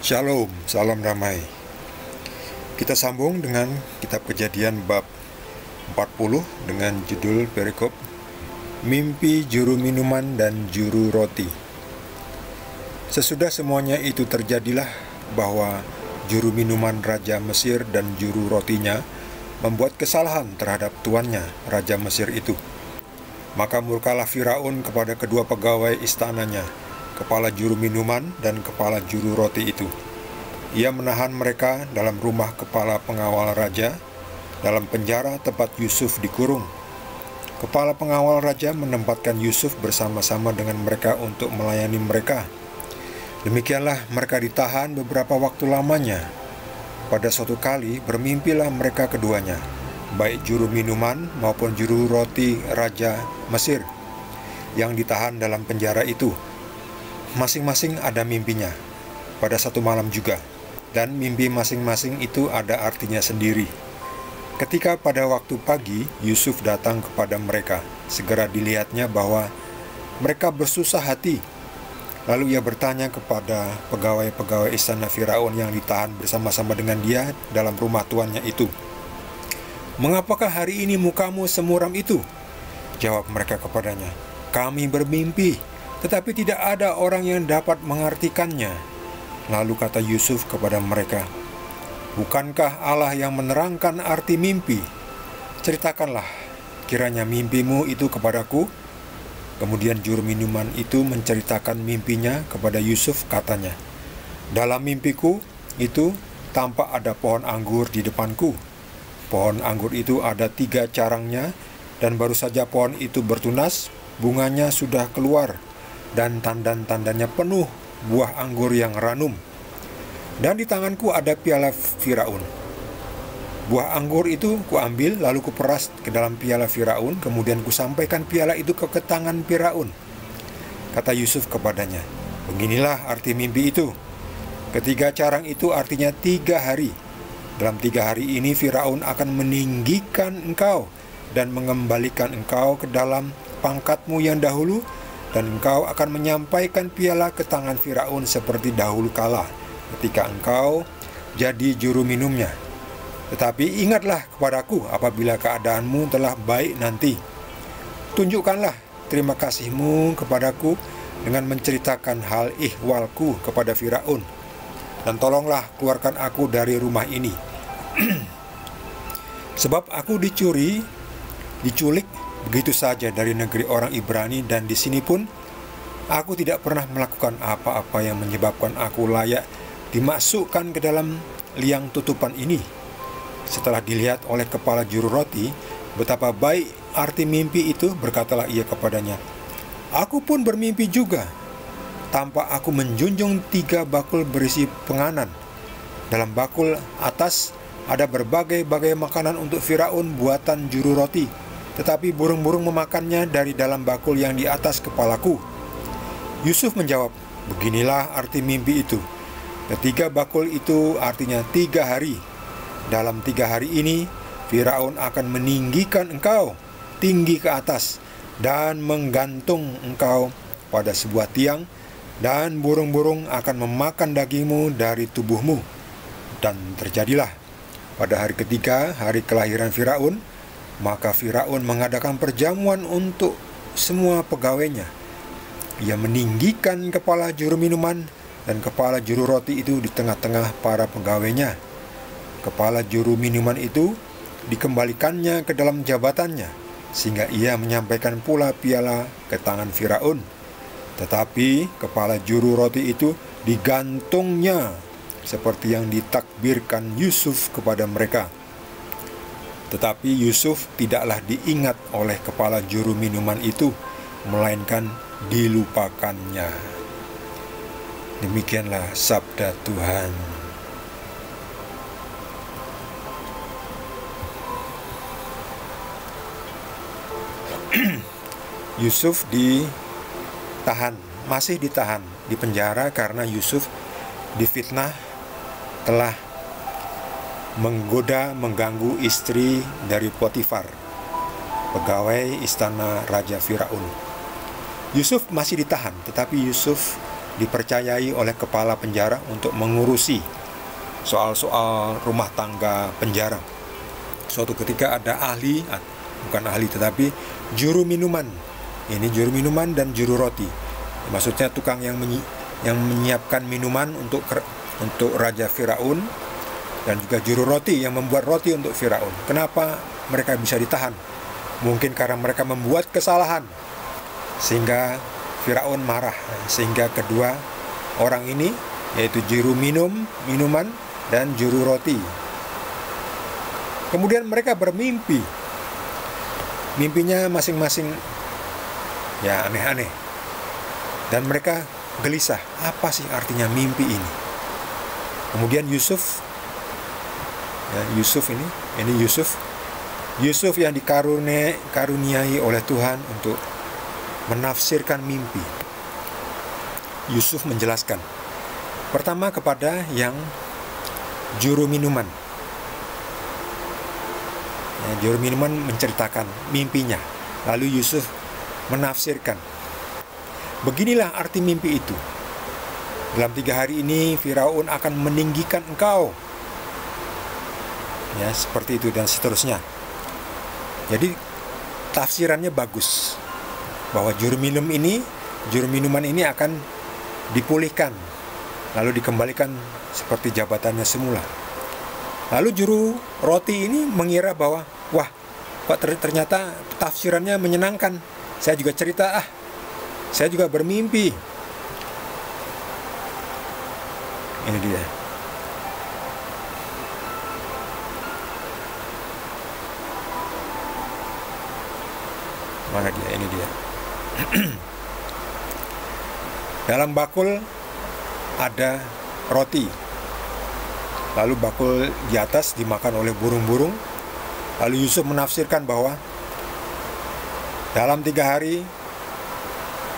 Shalom, salam damai. Kita sambung dengan kitab Kejadian bab 40 dengan judul perikop Mimpi Juru Minuman dan Juru Roti. Sesudah semuanya itu terjadilah bahwa juru minuman Raja Mesir dan juru rotinya membuat kesalahan terhadap tuannya, Raja Mesir itu. Maka murkalah Firaun kepada kedua pegawai istananya, kepala juru minuman dan kepala juru roti itu. Ia menahan mereka dalam rumah kepala pengawal raja, dalam penjara tempat Yusuf dikurung. Kepala pengawal raja menempatkan Yusuf bersama-sama dengan mereka untuk melayani mereka. Demikianlah mereka ditahan beberapa waktu lamanya. Pada suatu kali bermimpilah mereka keduanya, baik juru minuman maupun juru roti Raja Mesir, yang ditahan dalam penjara itu. Masing-masing ada mimpinya pada satu malam juga, dan mimpi masing-masing itu ada artinya sendiri. Ketika pada waktu pagi Yusuf datang kepada mereka, segera dilihatnya bahwa mereka bersusah hati. Lalu ia bertanya kepada pegawai-pegawai istana Firaun yang ditahan bersama-sama dengan dia dalam rumah tuannya itu, "Mengapakah hari ini mukamu semuram itu?" Jawab mereka kepadanya, "Kami bermimpi, tetapi tidak ada orang yang dapat mengartikannya." Lalu kata Yusuf kepada mereka, "Bukankah Allah yang menerangkan arti mimpi? Ceritakanlah kiranya mimpimu itu kepadaku." Kemudian juru minuman itu menceritakan mimpinya kepada Yusuf, katanya, "Dalam mimpiku itu tampak ada pohon anggur di depanku. Pohon anggur itu ada 3 carangnya, dan baru saja pohon itu bertunas, bunganya sudah keluar, dan tandan-tandannya penuh buah anggur yang ranum. Dan di tanganku ada piala Firaun. Buah anggur itu kuambil, lalu kuperas ke dalam piala Firaun, kemudian kusampaikan piala itu ke tangan Firaun." Kata Yusuf kepadanya, "Beginilah arti mimpi itu. 3 carang itu artinya 3 hari. Dalam 3 hari ini Firaun akan meninggikan engkau dan mengembalikan engkau ke dalam pangkatmu yang dahulu, dan engkau akan menyampaikan piala ke tangan Firaun seperti dahulu kala, ketika engkau jadi juru minumnya. Tetapi ingatlah kepadaku apabila keadaanmu telah baik nanti. Tunjukkanlah terima kasihmu kepadaku dengan menceritakan hal ihwalku kepada Firaun, dan tolonglah keluarkan aku dari rumah ini. Sebab aku diculik begitu saja dari negeri orang Ibrani, dan di sini pun aku tidak pernah melakukan apa-apa yang menyebabkan aku layak dimasukkan ke dalam liang tutupan ini." Setelah dilihat oleh kepala juru roti betapa baik arti mimpi itu, berkatalah ia kepadanya, "Aku pun bermimpi juga. Tampak aku menjunjung 3 bakul berisi penganan. Dalam bakul atas ada berbagai-bagai makanan untuk Firaun buatan juru roti, tetapi burung-burung memakannya dari dalam bakul yang di atas kepalaku." Yusuf menjawab, "Beginilah arti mimpi itu. 3 bakul itu artinya 3 hari. Dalam 3 hari ini Firaun akan meninggikan engkau tinggi ke atas dan menggantung engkau pada sebuah tiang, dan burung-burung akan memakan dagingmu dari tubuhmu." Dan terjadilah pada hari ketiga, hari kelahiran Firaun, maka Firaun mengadakan perjamuan untuk semua pegawainya. Ia meninggikan kepala juru minuman dan kepala juru roti itu di tengah-tengah para pegawainya. Kepala juru minuman itu dikembalikannya ke dalam jabatannya, sehingga ia menyampaikan pula piala ke tangan Firaun. Tetapi kepala juru roti itu digantungnya, seperti yang ditakbirkan Yusuf kepada mereka. Tetapi Yusuf tidaklah diingat oleh kepala juru minuman itu, melainkan dilupakannya. Demikianlah sabda Tuhan. Yusuf masih ditahan di penjara karena Yusuf difitnah telah mengganggu istri dari Potifar, pegawai istana Raja Firaun. Yusuf masih ditahan, tetapi Yusuf dipercayai oleh kepala penjara untuk mengurusi soal-soal rumah tangga penjara. Suatu ketika ada ahli, bukan ahli tetapi juru minuman. Ini juru minuman dan juru roti. Maksudnya tukang yang menyiapkan minuman untuk Raja Firaun, dan juga juru roti yang membuat roti untuk Firaun. Kenapa mereka bisa ditahan? Mungkin karena mereka membuat kesalahan sehingga Firaun marah, sehingga kedua orang ini, yaitu juru minuman dan juru roti, kemudian mereka bermimpi. Mimpinya masing-masing ya aneh-aneh, dan mereka gelisah, apa sih artinya mimpi ini? Kemudian Yusuf yang dikaruniai oleh Tuhan untuk menafsirkan mimpi. Yusuf menjelaskan pertama kepada yang juru minuman. Juru minuman menceritakan mimpinya, lalu Yusuf menafsirkan. Beginilah arti mimpi itu. Dalam 3 hari ini Firaun akan meninggikan engkau. Ya, seperti itu dan seterusnya. Jadi tafsirannya bagus, bahwa juru minuman ini akan dipulihkan, lalu dikembalikan seperti jabatannya semula. Lalu juru roti ini mengira bahwa, wah, kok ternyata tafsirannya menyenangkan. Saya juga cerita, saya juga bermimpi. Ini dia. Mana dia? Ini dia. Dalam bakul ada roti, lalu bakul di atas dimakan oleh burung-burung. Lalu Yusuf menafsirkan bahwa dalam 3 hari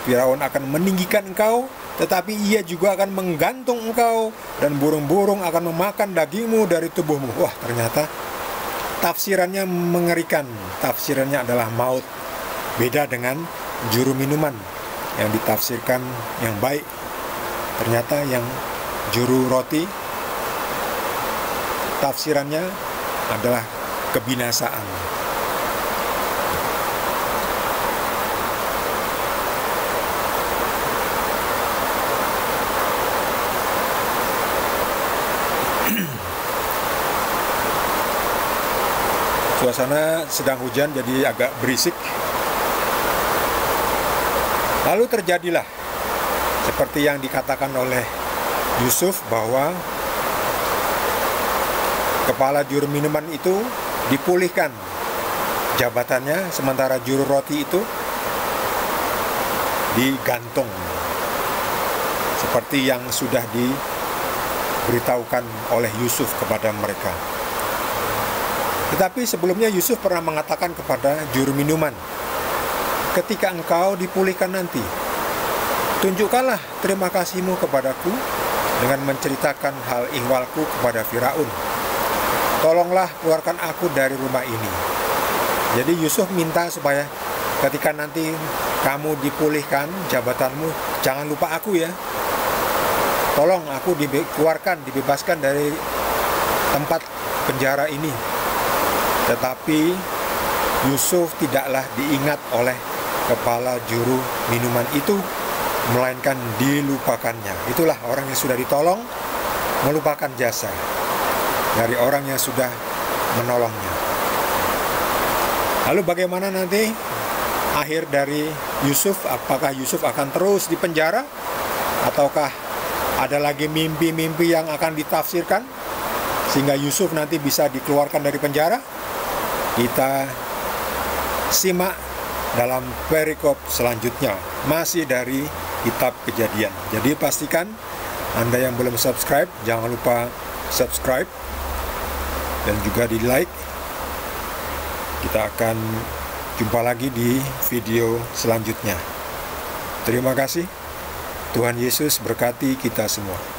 Firaun akan meninggikan engkau, tetapi ia juga akan menggantung engkau, dan burung-burung akan memakan dagingmu dari tubuhmu. Wah, ternyata tafsirannya mengerikan. Tafsirannya adalah maut. Beda dengan juru minuman yang ditafsirkan yang baik. Ternyata yang juru roti tafsirannya adalah kebinasaan. Suasana sedang hujan, jadi agak berisik. Lalu terjadilah seperti yang dikatakan oleh Yusuf, bahwa kepala juru minuman itu dipulihkan jabatannya, sementara juru roti itu digantung, seperti yang sudah diberitahukan oleh Yusuf kepada mereka. Tetapi sebelumnya Yusuf pernah mengatakan kepada juru minuman, ketika engkau dipulihkan nanti, tunjukkanlah terima kasihmu kepadaku dengan menceritakan hal ihwalku kepada Firaun. Tolonglah keluarkan aku dari rumah ini. Jadi Yusuf minta supaya ketika nanti kamu dipulihkan jabatanmu, jangan lupa aku ya. Tolong aku dikeluarkan, dibebaskan dari tempat penjara ini. Tetapi Yusuf tidaklah diingat oleh kepala juru minuman itu, melainkan dilupakannya. Itulah orang yang sudah ditolong melupakan jasa dari orang yang sudah menolongnya. Lalu bagaimana nanti akhir dari Yusuf? Apakah Yusuf akan terus di penjara, ataukah ada lagi mimpi-mimpi yang akan ditafsirkan sehingga Yusuf nanti bisa dikeluarkan dari penjara? Kita simak dalam perikop selanjutnya, masih dari kitab Kejadian. Jadi pastikan Anda yang belum subscribe, jangan lupa subscribe dan juga di like. Kita akan jumpa lagi di video selanjutnya. Terima kasih. Tuhan Yesus berkati kita semua.